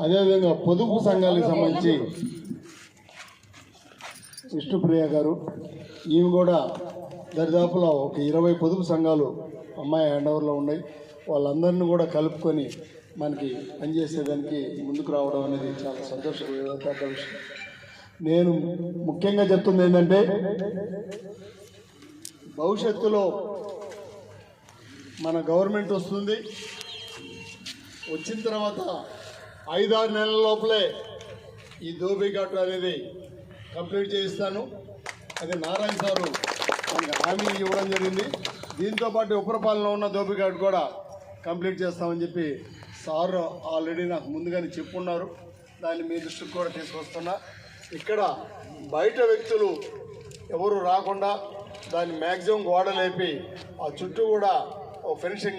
అదేవిధంగా పొదుపు సంఘాలకు సంబంధించి విష్ణుప్రియ గారు, ఈమె కూడా దరిదాపులో ఒక 20 పొదుపు సంఘాలు అమ్మాయి హ్యాండ్ ఓవర్లో ఉన్నాయి. వాళ్ళందరినీ కూడా కలుపుకొని మనకి పనిచేసేదానికి ముందుకు రావడం అనేది చాలా సంతోషకరమైన విషయం. నేను ముఖ్యంగా చెప్తుంది ఏంటంటే, భవిష్యత్తులో మన గవర్నమెంట్ వస్తుంది, వచ్చిన తర్వాత 5-6 నెలల లోపలే ఈ ధోబీఘాట్ అనేది కంప్లీట్ చేయిస్తాను. అది నారాయణ సారు మనకు హామీ ఇవ్వడం జరిగింది. దీంతోపాటు ఉప్పరపాలెంలో ఉన్న ధోబీఘాట్ కూడా కంప్లీట్ చేస్తామని చెప్పి సారు ఆల్రెడీ నాకు ముందుగానే చెప్పున్నారు. దాన్ని మీ దృష్టికి కూడా తీసుకొస్తున్నా. ఇక్కడ బయట వ్యక్తులు ఎవరు రాకుండా దాన్ని మ్యాక్సిమం గోడ లేపి ఆ చుట్టూ కూడా ఫెన్సింగ్